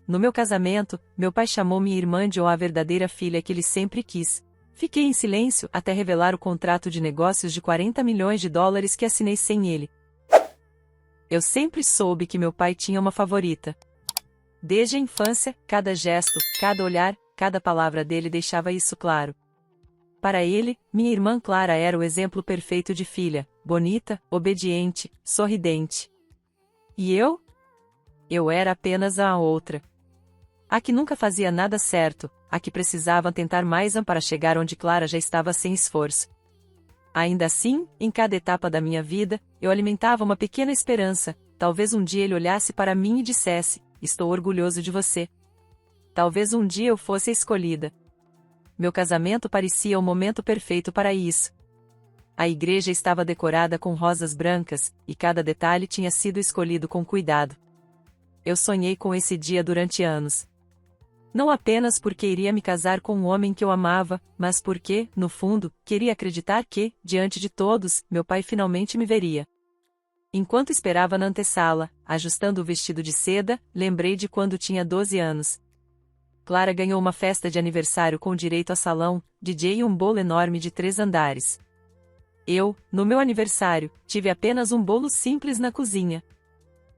No meu casamento, meu pai chamou minha irmã de a verdadeira filha que ele sempre quis. Fiquei em silêncio até revelar o contrato de negócios de 40 milhões de dólares que assinei sem ele. Eu sempre soube que meu pai tinha uma favorita. Desde a infância, cada gesto, cada olhar, cada palavra dele deixava isso claro. Para ele, minha irmã Clara era o exemplo perfeito de filha, bonita, obediente, sorridente. E eu? Eu era apenas a outra. A que nunca fazia nada certo, a que precisava tentar mais para chegar onde Clara já estava sem esforço. Ainda assim, em cada etapa da minha vida, eu alimentava uma pequena esperança, talvez um dia ele olhasse para mim e dissesse, estou orgulhoso de você. Talvez um dia eu fosse a escolhida. Meu casamento parecia o momento perfeito para isso. A igreja estava decorada com rosas brancas, e cada detalhe tinha sido escolhido com cuidado. Eu sonhei com esse dia durante anos. Não apenas porque iria me casar com um homem que eu amava, mas porque, no fundo, queria acreditar que, diante de todos, meu pai finalmente me veria. Enquanto esperava na antessala, ajustando o vestido de seda, lembrei de quando tinha 12 anos. Clara ganhou uma festa de aniversário com direito a salão, DJ e um bolo enorme de 3 andares. Eu, no meu aniversário, tive apenas um bolo simples na cozinha.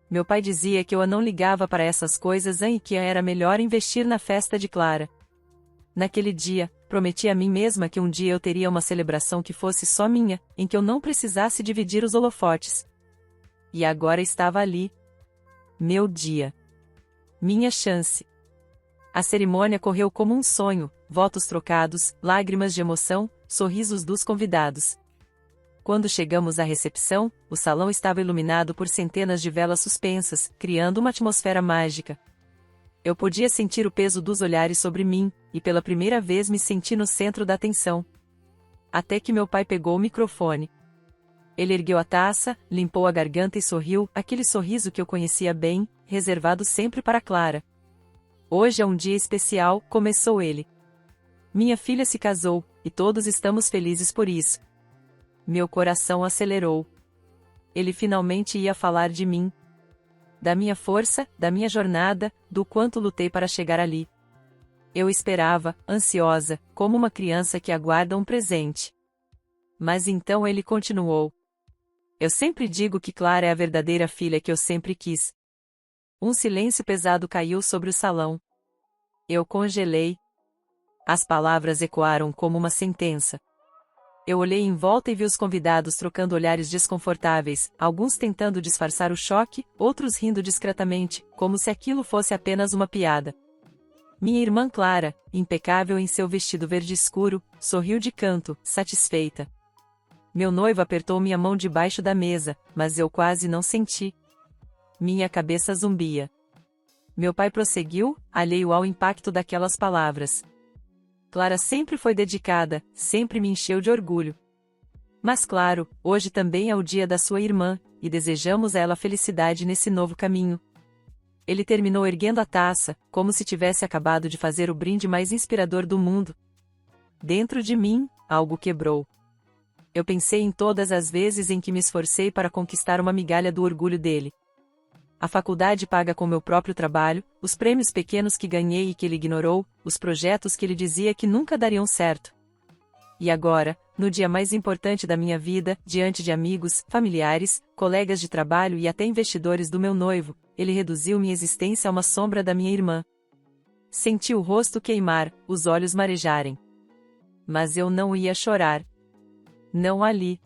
Meu pai dizia que eu não ligava para essas coisas e que era melhor investir na festa de Clara. Naquele dia, prometi a mim mesma que um dia eu teria uma celebração que fosse só minha, em que eu não precisasse dividir os holofotes. E agora estava ali. Meu dia. Minha chance. A cerimônia correu como um sonho, votos trocados, lágrimas de emoção, sorrisos dos convidados. Quando chegamos à recepção, o salão estava iluminado por centenas de velas suspensas, criando uma atmosfera mágica. Eu podia sentir o peso dos olhares sobre mim, e pela primeira vez me senti no centro da atenção. Até que meu pai pegou o microfone. Ele ergueu a taça, limpou a garganta e sorriu, aquele sorriso que eu conhecia bem, reservado sempre para Clara. Hoje é um dia especial, começou ele. Minha filha se casou, e todos estamos felizes por isso. Meu coração acelerou. Ele finalmente ia falar de mim. Da minha força, da minha jornada, do quanto lutei para chegar ali. Eu esperava, ansiosa, como uma criança que aguarda um presente. Mas então ele continuou. Eu sempre digo que Clara é a verdadeira filha que eu sempre quis. Um silêncio pesado caiu sobre o salão. Eu congelei. As palavras ecoaram como uma sentença. Eu olhei em volta e vi os convidados trocando olhares desconfortáveis, alguns tentando disfarçar o choque, outros rindo discretamente, como se aquilo fosse apenas uma piada. Minha irmã Clara, impecável em seu vestido verde escuro, sorriu de canto, satisfeita. Meu noivo apertou minha mão debaixo da mesa, mas eu quase não senti. Minha cabeça zumbia. Meu pai prosseguiu, alheio ao impacto daquelas palavras. Clara sempre foi dedicada, sempre me encheu de orgulho. Mas claro, hoje também é o dia da sua irmã, e desejamos a ela felicidade nesse novo caminho. Ele terminou erguendo a taça, como se tivesse acabado de fazer o brinde mais inspirador do mundo. Dentro de mim, algo quebrou. Eu pensei em todas as vezes em que me esforcei para conquistar uma migalha do orgulho dele. A faculdade paga com meu próprio trabalho, os prêmios pequenos que ganhei e que ele ignorou, os projetos que ele dizia que nunca dariam certo. E agora, no dia mais importante da minha vida, diante de amigos, familiares, colegas de trabalho e até investidores do meu noivo, ele reduziu minha existência a uma sombra da minha irmã. Senti o rosto queimar, os olhos marejarem. Mas eu não ia chorar. Não ali.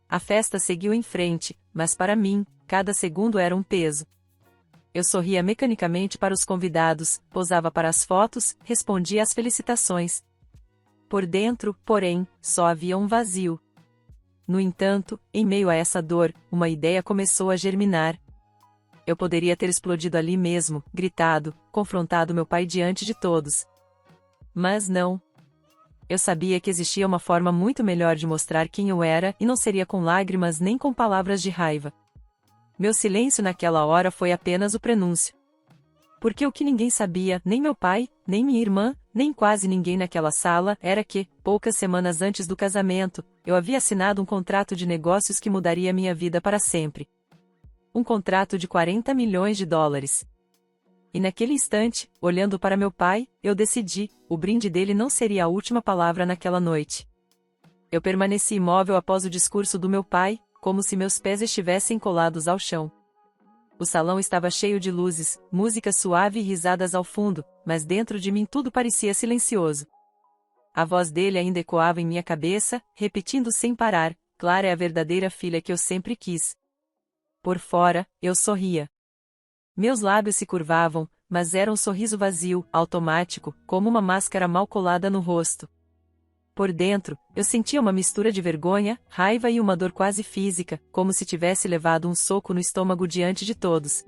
A festa seguiu em frente, mas para mim, cada segundo era um peso. Eu sorria mecanicamente para os convidados, posava para as fotos, respondia às felicitações. Por dentro, porém, só havia um vazio. No entanto, em meio a essa dor, uma ideia começou a germinar. Eu poderia ter explodido ali mesmo, gritado, confrontado meu pai diante de todos. Mas não. Eu sabia que existia uma forma muito melhor de mostrar quem eu era e não seria com lágrimas nem com palavras de raiva. Meu silêncio naquela hora foi apenas o prenúncio. Porque o que ninguém sabia, nem meu pai, nem minha irmã, nem quase ninguém naquela sala, era que, poucas semanas antes do casamento, eu havia assinado um contrato de negócios que mudaria minha vida para sempre. Um contrato de 40 milhões de dólares. E naquele instante, olhando para meu pai, eu decidi, o brinde dele não seria a última palavra naquela noite. Eu permaneci imóvel após o discurso do meu pai, como se meus pés estivessem colados ao chão. O salão estava cheio de luzes, música suave e risadas ao fundo, mas dentro de mim tudo parecia silencioso. A voz dele ainda ecoava em minha cabeça, repetindo sem parar: Clara é a verdadeira filha que eu sempre quis. Por fora, eu sorria. Meus lábios se curvavam, mas era um sorriso vazio, automático, como uma máscara mal colada no rosto. Por dentro, eu sentia uma mistura de vergonha, raiva e uma dor quase física, como se tivesse levado um soco no estômago diante de todos.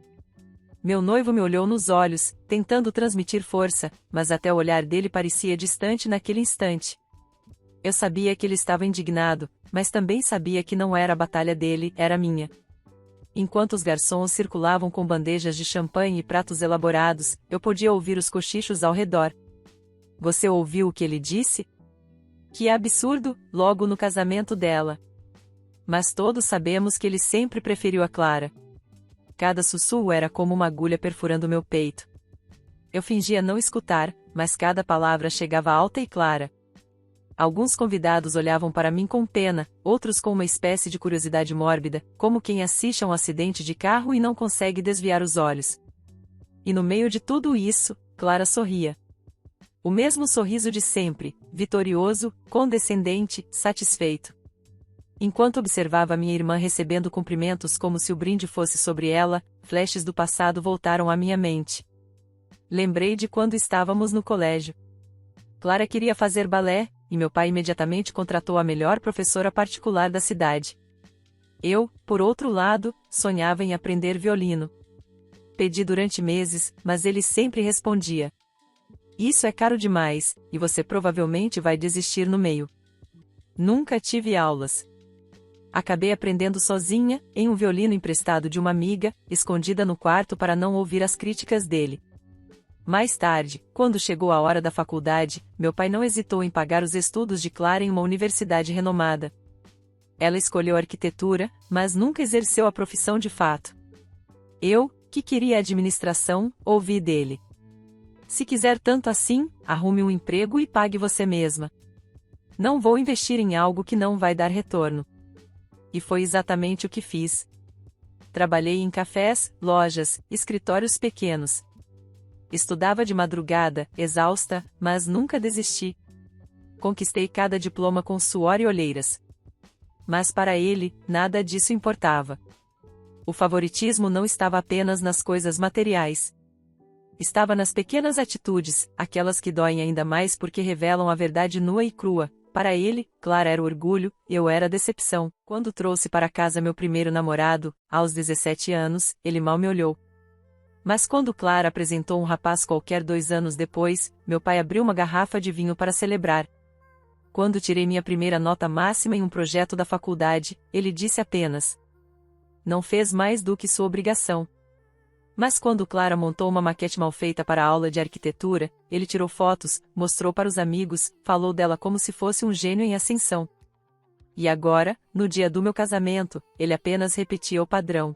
Meu noivo me olhou nos olhos, tentando transmitir força, mas até o olhar dele parecia distante naquele instante. Eu sabia que ele estava indignado, mas também sabia que não era a batalha dele, era minha. Enquanto os garçons circulavam com bandejas de champanhe e pratos elaborados, eu podia ouvir os cochichos ao redor. Você ouviu o que ele disse? Que absurdo, logo no casamento dela. Mas todos sabemos que ele sempre preferiu a Clara. Cada sussurro era como uma agulha perfurando meu peito. Eu fingia não escutar, mas cada palavra chegava alta e clara. Alguns convidados olhavam para mim com pena, outros com uma espécie de curiosidade mórbida, como quem assiste a um acidente de carro e não consegue desviar os olhos. E no meio de tudo isso, Clara sorria. O mesmo sorriso de sempre, vitorioso, condescendente, satisfeito. Enquanto observava minha irmã recebendo cumprimentos como se o brinde fosse sobre ela, flashes do passado voltaram à minha mente. Lembrei de quando estávamos no colégio. Clara queria fazer balé, e meu pai imediatamente contratou a melhor professora particular da cidade. Eu, por outro lado, sonhava em aprender violino. Pedi durante meses, mas ele sempre respondia: Isso é caro demais, e você provavelmente vai desistir no meio. Nunca tive aulas. Acabei aprendendo sozinha, em um violino emprestado de uma amiga, escondida no quarto para não ouvir as críticas dele. Mais tarde, quando chegou a hora da faculdade, meu pai não hesitou em pagar os estudos de Clara em uma universidade renomada. Ela escolheu arquitetura, mas nunca exerceu a profissão de fato. Eu, que queria administração, ouvi dele: Se quiser tanto assim, arrume um emprego e pague você mesma. Não vou investir em algo que não vai dar retorno. E foi exatamente o que fiz. Trabalhei em cafés, lojas, escritórios pequenos. Estudava de madrugada, exausta, mas nunca desisti. Conquistei cada diploma com suor e olheiras. Mas para ele, nada disso importava. O favoritismo não estava apenas nas coisas materiais. Estava nas pequenas atitudes, aquelas que doem ainda mais porque revelam a verdade nua e crua. Para ele, Clara era o orgulho, eu era a decepção. Quando trouxe para casa meu primeiro namorado, aos 17 anos, ele mal me olhou. Mas quando Clara apresentou um rapaz qualquer 2 anos depois, meu pai abriu uma garrafa de vinho para celebrar. Quando tirei minha primeira nota máxima em um projeto da faculdade, ele disse apenas: Não fez mais do que sua obrigação. Mas quando Clara montou uma maquete mal feita para a aula de arquitetura, ele tirou fotos, mostrou para os amigos, falou dela como se fosse um gênio em ascensão. E agora, no dia do meu casamento, ele apenas repetia o padrão.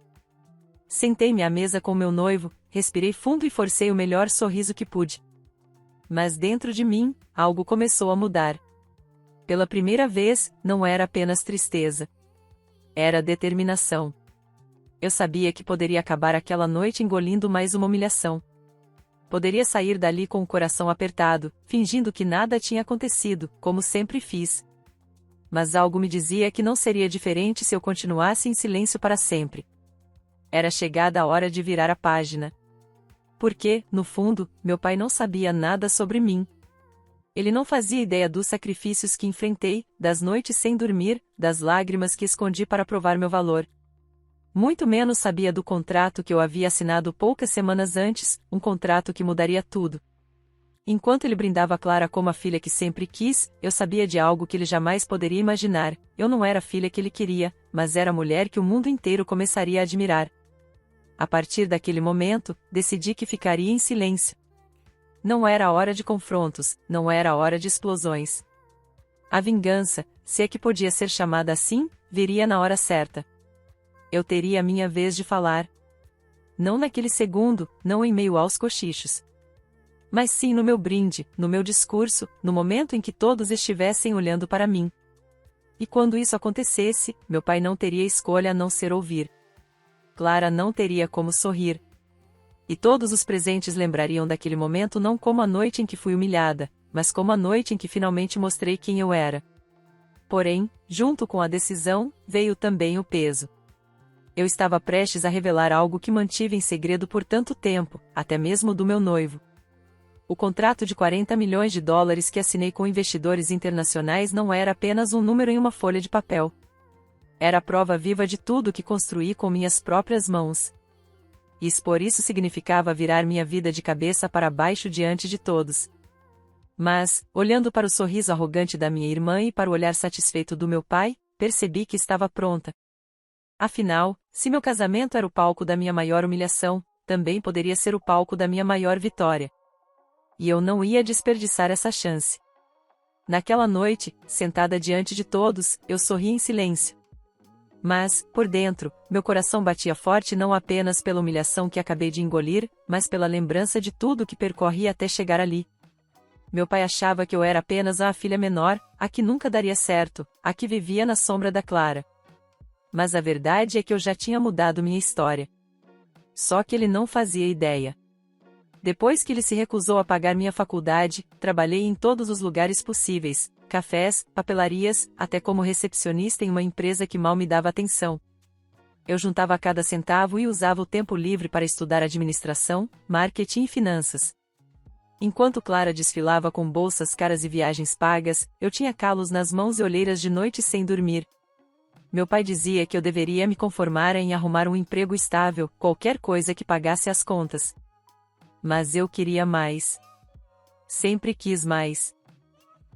Sentei-me à mesa com meu noivo, respirei fundo e forcei o melhor sorriso que pude. Mas dentro de mim, algo começou a mudar. Pela primeira vez, não era apenas tristeza. Era determinação. Eu sabia que poderia acabar aquela noite engolindo mais uma humilhação. Poderia sair dali com o coração apertado, fingindo que nada tinha acontecido, como sempre fiz. Mas algo me dizia que não seria diferente se eu continuasse em silêncio para sempre. Era chegada a hora de virar a página. Porque, no fundo, meu pai não sabia nada sobre mim. Ele não fazia ideia dos sacrifícios que enfrentei, das noites sem dormir, das lágrimas que escondi para provar meu valor. Muito menos sabia do contrato que eu havia assinado poucas semanas antes, um contrato que mudaria tudo. Enquanto ele brindava a Clara como a filha que sempre quis, eu sabia de algo que ele jamais poderia imaginar. Eu não era a filha que ele queria, mas era a mulher que o mundo inteiro começaria a admirar. A partir daquele momento, decidi que ficaria em silêncio. Não era a hora de confrontos, não era a hora de explosões. A vingança, se é que podia ser chamada assim, viria na hora certa. Eu teria a minha vez de falar. Não naquele segundo, não em meio aos cochichos. Mas sim no meu brinde, no meu discurso, no momento em que todos estivessem olhando para mim. E quando isso acontecesse, meu pai não teria escolha a não ser ouvir. Clara não teria como sorrir. E todos os presentes lembrariam daquele momento não como a noite em que fui humilhada, mas como a noite em que finalmente mostrei quem eu era. Porém, junto com a decisão, veio também o peso. Eu estava prestes a revelar algo que mantive em segredo por tanto tempo, até mesmo do meu noivo. O contrato de 40 milhões de dólares que assinei com investidores internacionais não era apenas um número em uma folha de papel. Era a prova viva de tudo que construí com minhas próprias mãos. E expor isso significava virar minha vida de cabeça para baixo diante de todos. Mas, olhando para o sorriso arrogante da minha irmã e para o olhar satisfeito do meu pai, percebi que estava pronta. Afinal, se meu casamento era o palco da minha maior humilhação, também poderia ser o palco da minha maior vitória. E eu não ia desperdiçar essa chance. Naquela noite, sentada diante de todos, eu sorri em silêncio. Mas, por dentro, meu coração batia forte não apenas pela humilhação que acabei de engolir, mas pela lembrança de tudo que percorri até chegar ali. Meu pai achava que eu era apenas a filha menor, a que nunca daria certo, a que vivia na sombra da Clara. Mas a verdade é que eu já tinha mudado minha história. Só que ele não fazia ideia. Depois que ele se recusou a pagar minha faculdade, trabalhei em todos os lugares possíveis, cafés, papelarias, até como recepcionista em uma empresa que mal me dava atenção. Eu juntava cada centavo e usava o tempo livre para estudar administração, marketing e finanças. Enquanto Clara desfilava com bolsas caras e viagens pagas, eu tinha calos nas mãos e olheiras de noite sem dormir. Meu pai dizia que eu deveria me conformar em arrumar um emprego estável, qualquer coisa que pagasse as contas. Mas eu queria mais. Sempre quis mais.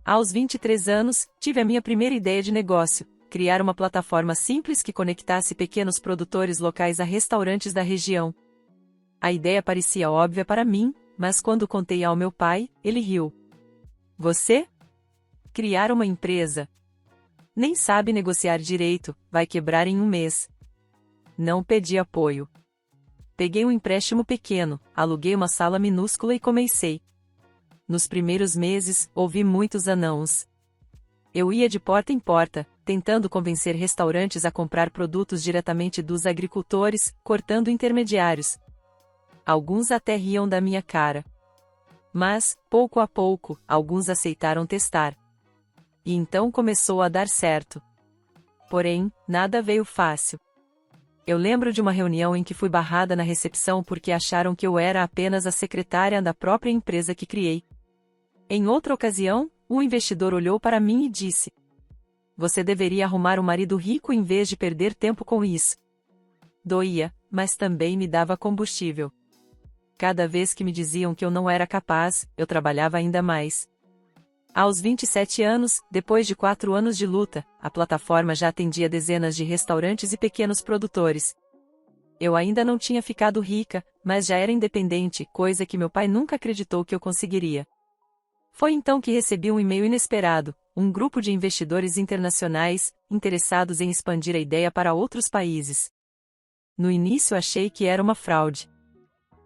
Aos 23 anos, tive a minha primeira ideia de negócio: criar uma plataforma simples que conectasse pequenos produtores locais a restaurantes da região. A ideia parecia óbvia para mim, mas quando contei ao meu pai, ele riu. Você? Criar uma empresa? Nem sabe negociar direito, vai quebrar em um mês. Não pedi apoio. Peguei um empréstimo pequeno, aluguei uma sala minúscula e comecei. Nos primeiros meses, ouvi muitos anãos. Eu ia de porta em porta, tentando convencer restaurantes a comprar produtos diretamente dos agricultores, cortando intermediários. Alguns até riam da minha cara. Mas, pouco a pouco, alguns aceitaram testar. E então começou a dar certo. Porém, nada veio fácil. Eu lembro de uma reunião em que fui barrada na recepção porque acharam que eu era apenas a secretária da própria empresa que criei. Em outra ocasião, um investidor olhou para mim e disse: "Você deveria arrumar um marido rico em vez de perder tempo com isso." Doía, mas também me dava combustível. Cada vez que me diziam que eu não era capaz, eu trabalhava ainda mais. Aos 27 anos, depois de 4 anos de luta, a plataforma já atendia dezenas de restaurantes e pequenos produtores. Eu ainda não tinha ficado rica, mas já era independente, coisa que meu pai nunca acreditou que eu conseguiria. Foi então que recebi um e-mail inesperado: um grupo de investidores internacionais, interessados em expandir a ideia para outros países. No início achei que era uma fraude.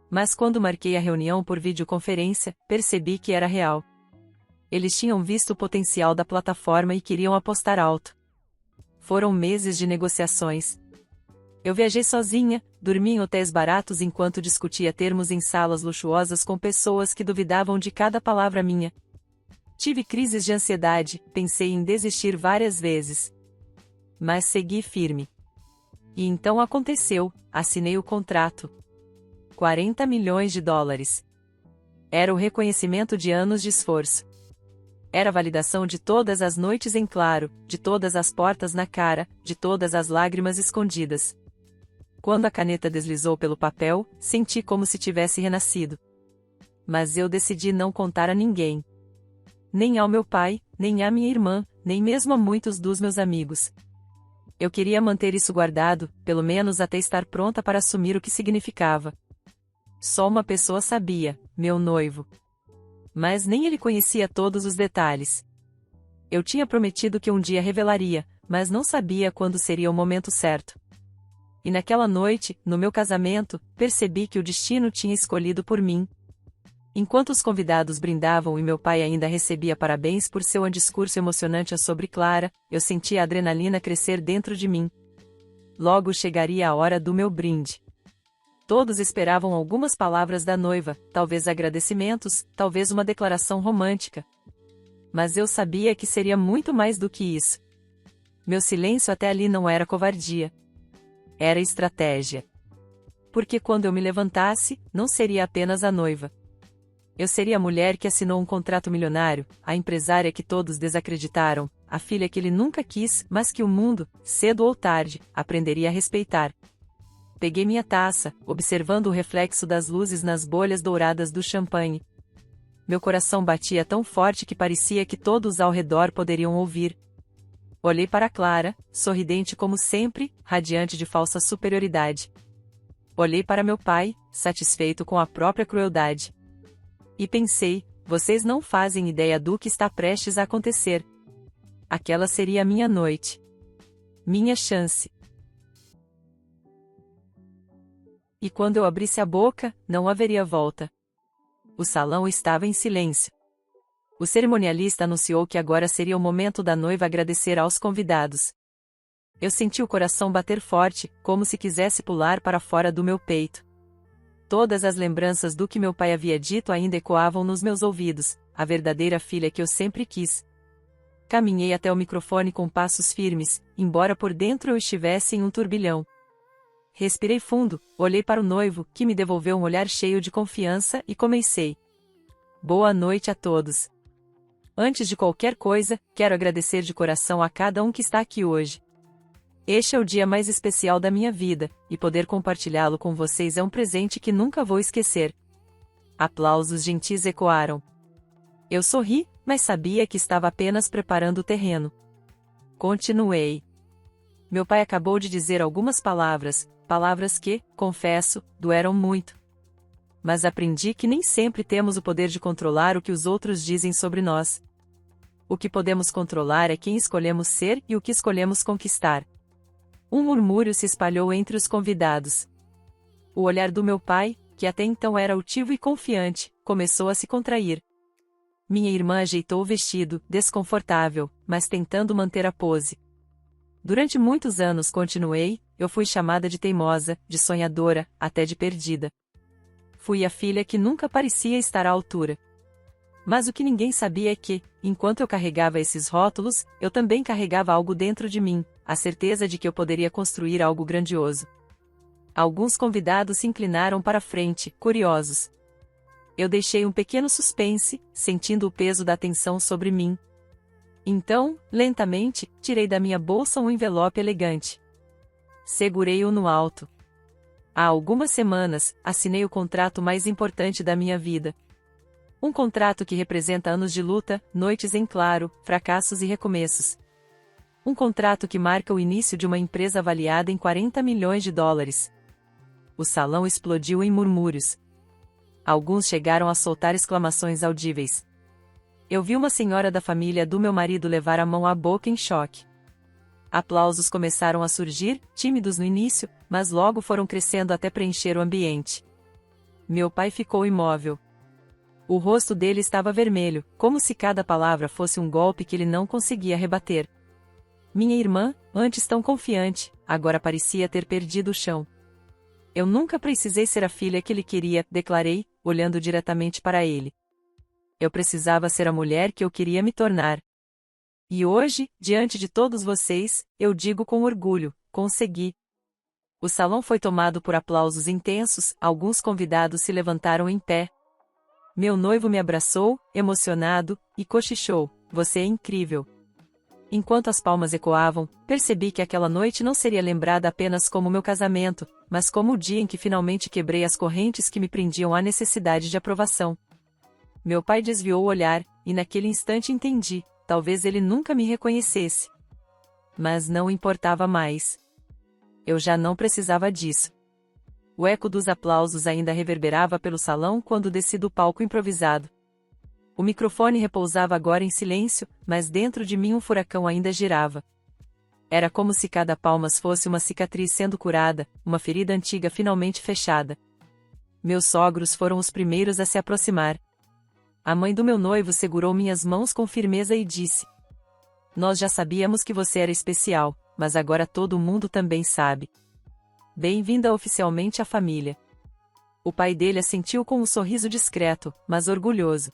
Mas quando marquei a reunião por videoconferência, percebi que era real. Eles tinham visto o potencial da plataforma e queriam apostar alto. Foram meses de negociações. Eu viajei sozinha, dormi em hotéis baratos enquanto discutia termos em salas luxuosas com pessoas que duvidavam de cada palavra minha. Tive crises de ansiedade, pensei em desistir várias vezes. Mas segui firme. E então aconteceu, assinei o contrato. 40 milhões de dólares. Era o reconhecimento de anos de esforço. Era a validação de todas as noites em claro, de todas as portas na cara, de todas as lágrimas escondidas. Quando a caneta deslizou pelo papel, senti como se tivesse renascido. Mas eu decidi não contar a ninguém. Nem ao meu pai, nem à minha irmã, nem mesmo a muitos dos meus amigos. Eu queria manter isso guardado, pelo menos até estar pronta para assumir o que significava. Só uma pessoa sabia, meu noivo. Mas nem ele conhecia todos os detalhes. Eu tinha prometido que um dia revelaria, mas não sabia quando seria o momento certo. E naquela noite, no meu casamento, percebi que o destino tinha escolhido por mim. Enquanto os convidados brindavam e meu pai ainda recebia parabéns por seu discurso emocionante sobre Clara, eu sentia a adrenalina crescer dentro de mim. Logo chegaria a hora do meu brinde. Todos esperavam algumas palavras da noiva, talvez agradecimentos, talvez uma declaração romântica. Mas eu sabia que seria muito mais do que isso. Meu silêncio até ali não era covardia. Era estratégia. Porque quando eu me levantasse, não seria apenas a noiva. Eu seria a mulher que assinou um contrato milionário, a empresária que todos desacreditaram, a filha que ele nunca quis, mas que o mundo, cedo ou tarde, aprenderia a respeitar. Peguei minha taça, observando o reflexo das luzes nas bolhas douradas do champanhe. Meu coração batia tão forte que parecia que todos ao redor poderiam ouvir. Olhei para Clara, sorridente como sempre, radiante de falsa superioridade. Olhei para meu pai, satisfeito com a própria crueldade. E pensei, vocês não fazem ideia do que está prestes a acontecer. Aquela seria a minha noite. Minha chance. E quando eu abrisse a boca, não haveria volta. O salão estava em silêncio. O cerimonialista anunciou que agora seria o momento da noiva agradecer aos convidados. Eu senti o coração bater forte, como se quisesse pular para fora do meu peito. Todas as lembranças do que meu pai havia dito ainda ecoavam nos meus ouvidos, a verdadeira filha que eu sempre quis. Caminhei até o microfone com passos firmes, embora por dentro eu estivesse em um turbilhão. Respirei fundo, olhei para o noivo, que me devolveu um olhar cheio de confiança, e comecei. Boa noite a todos. Antes de qualquer coisa, quero agradecer de coração a cada um que está aqui hoje. Este é o dia mais especial da minha vida, e poder compartilhá-lo com vocês é um presente que nunca vou esquecer. Aplausos gentis ecoaram. Eu sorri, mas sabia que estava apenas preparando o terreno. Continuei. Meu pai acabou de dizer algumas palavras que, confesso, doeram muito. Mas aprendi que nem sempre temos o poder de controlar o que os outros dizem sobre nós. O que podemos controlar é quem escolhemos ser e o que escolhemos conquistar. Um murmúrio se espalhou entre os convidados. O olhar do meu pai, que até então era altivo e confiante, começou a se contrair. Minha irmã ajeitou o vestido, desconfortável, mas tentando manter a pose. Durante muitos anos continuei, eu fui chamada de teimosa, de sonhadora, até de perdida. Fui a filha que nunca parecia estar à altura. Mas o que ninguém sabia é que, enquanto eu carregava esses rótulos, eu também carregava algo dentro de mim, a certeza de que eu poderia construir algo grandioso. Alguns convidados se inclinaram para a frente, curiosos. Eu deixei um pequeno suspense, sentindo o peso da atenção sobre mim. Então, lentamente, tirei da minha bolsa um envelope elegante. Segurei-o no alto. Há algumas semanas, assinei o contrato mais importante da minha vida. Um contrato que representa anos de luta, noites em claro, fracassos e recomeços. Um contrato que marca o início de uma empresa avaliada em 40 milhões de dólares. O salão explodiu em murmúrios. Alguns chegaram a soltar exclamações audíveis. Eu vi uma senhora da família do meu marido levar a mão à boca em choque. Aplausos começaram a surgir, tímidos no início, mas logo foram crescendo até preencher o ambiente. Meu pai ficou imóvel. O rosto dele estava vermelho, como se cada palavra fosse um golpe que ele não conseguia rebater. Minha irmã, antes tão confiante, agora parecia ter perdido o chão. Eu nunca precisei ser a filha que ele queria, declarei, olhando diretamente para ele. Eu precisava ser a mulher que eu queria me tornar. E hoje, diante de todos vocês, eu digo com orgulho, consegui. O salão foi tomado por aplausos intensos, alguns convidados se levantaram em pé. Meu noivo me abraçou, emocionado, e cochichou, você é incrível. Enquanto as palmas ecoavam, percebi que aquela noite não seria lembrada apenas como meu casamento, mas como o dia em que finalmente quebrei as correntes que me prendiam à necessidade de aprovação. Meu pai desviou o olhar, e naquele instante entendi, talvez ele nunca me reconhecesse. Mas não importava mais. Eu já não precisava disso. O eco dos aplausos ainda reverberava pelo salão quando desci do palco improvisado. O microfone repousava agora em silêncio, mas dentro de mim um furacão ainda girava. Era como se cada palmas fosse uma cicatriz sendo curada, uma ferida antiga finalmente fechada. Meus sogros foram os primeiros a se aproximar. A mãe do meu noivo segurou minhas mãos com firmeza e disse: "Nós já sabíamos que você era especial, mas agora todo mundo também sabe. Bem-vinda oficialmente à família." O pai dele assentiu com um sorriso discreto, mas orgulhoso.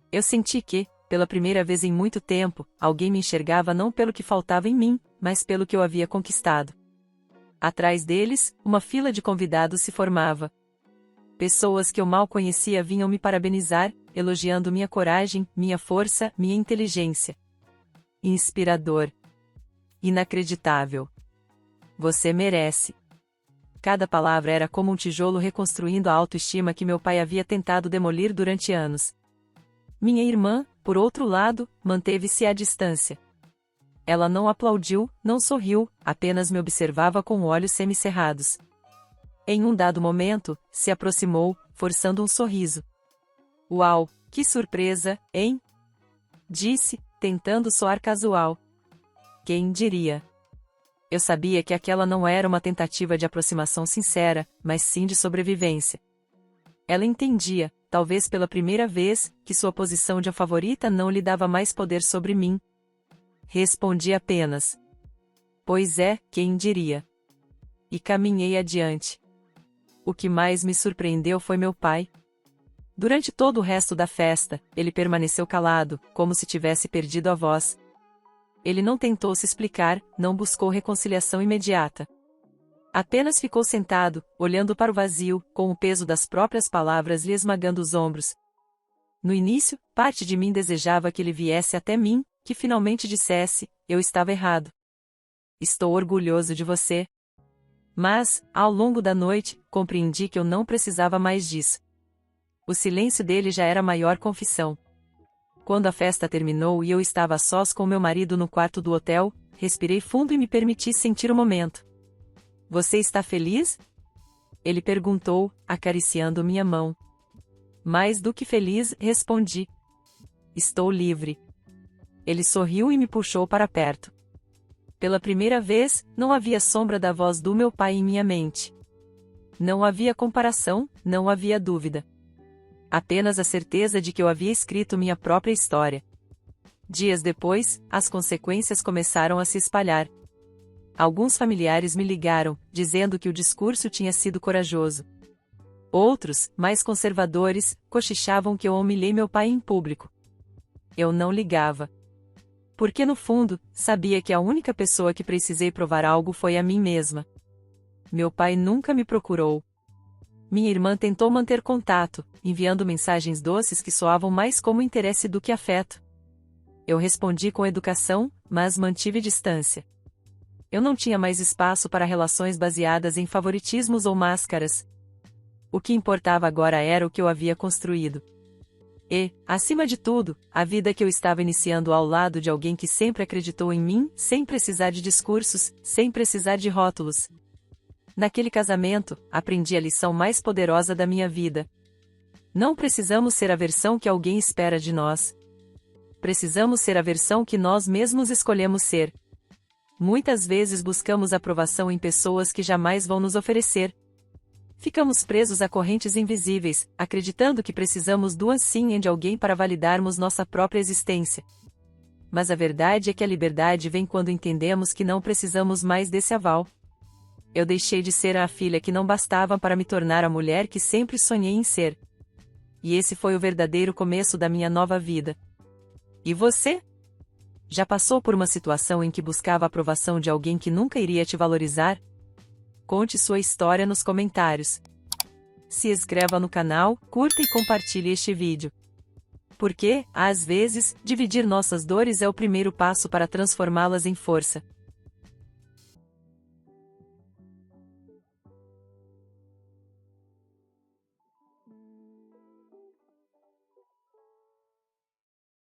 Eu senti que, pela primeira vez em muito tempo, alguém me enxergava não pelo que faltava em mim, mas pelo que eu havia conquistado. Atrás deles, uma fila de convidados se formava. Pessoas que eu mal conhecia vinham me parabenizar, elogiando minha coragem, minha força, minha inteligência. Inspirador. Inacreditável. Você merece. Cada palavra era como um tijolo reconstruindo a autoestima que meu pai havia tentado demolir durante anos. Minha irmã, por outro lado, manteve-se à distância. Ela não aplaudiu, não sorriu, apenas me observava com olhos semicerrados. Em um dado momento, se aproximou, forçando um sorriso. "Uau, que surpresa, hein?" disse, tentando soar casual. Quem diria? Eu sabia que aquela não era uma tentativa de aproximação sincera, mas sim de sobrevivência. Ela entendia, talvez pela primeira vez, que sua posição de a favorita não lhe dava mais poder sobre mim. Respondi apenas: "Pois é, quem diria?" E caminhei adiante. O que mais me surpreendeu foi meu pai. Durante todo o resto da festa, ele permaneceu calado, como se tivesse perdido a voz. Ele não tentou se explicar, não buscou reconciliação imediata. Apenas ficou sentado, olhando para o vazio, com o peso das próprias palavras lhe esmagando os ombros. No início, parte de mim desejava que ele viesse até mim, que finalmente dissesse: "Eu estava errado. Estou orgulhoso de você." Mas, ao longo da noite, compreendi que eu não precisava mais disso. O silêncio dele já era a maior confissão. Quando a festa terminou e eu estava a sós com meu marido no quarto do hotel, respirei fundo e me permiti sentir o momento. "Você está feliz?" ele perguntou, acariciando minha mão. "Mais do que feliz", respondi. "Estou livre." Ele sorriu e me puxou para perto. Pela primeira vez, não havia sombra da voz do meu pai em minha mente. Não havia comparação, não havia dúvida. Apenas a certeza de que eu havia escrito minha própria história. Dias depois, as consequências começaram a se espalhar. Alguns familiares me ligaram, dizendo que o discurso tinha sido corajoso. Outros, mais conservadores, cochichavam que eu humilhei meu pai em público. Eu não ligava. Porque no fundo, sabia que a única pessoa que precisei provar algo foi a mim mesma. Meu pai nunca me procurou. Minha irmã tentou manter contato, enviando mensagens doces que soavam mais como interesse do que afeto. Eu respondi com educação, mas mantive distância. Eu não tinha mais espaço para relações baseadas em favoritismos ou máscaras. O que importava agora era o que eu havia construído. E, acima de tudo, a vida que eu estava iniciando ao lado de alguém que sempre acreditou em mim, sem precisar de discursos, sem precisar de rótulos. Naquele casamento, aprendi a lição mais poderosa da minha vida. Não precisamos ser a versão que alguém espera de nós. Precisamos ser a versão que nós mesmos escolhemos ser. Muitas vezes buscamos aprovação em pessoas que jamais vão nos oferecer. Ficamos presos a correntes invisíveis, acreditando que precisamos do sim de alguém para validarmos nossa própria existência. Mas a verdade é que a liberdade vem quando entendemos que não precisamos mais desse aval. Eu deixei de ser a filha que não bastava para me tornar a mulher que sempre sonhei em ser. E esse foi o verdadeiro começo da minha nova vida. E você? Já passou por uma situação em que buscava a aprovação de alguém que nunca iria te valorizar? Conte sua história nos comentários. Se inscreva no canal, curta e compartilhe este vídeo. Porque, às vezes, dividir nossas dores é o primeiro passo para transformá-las em força.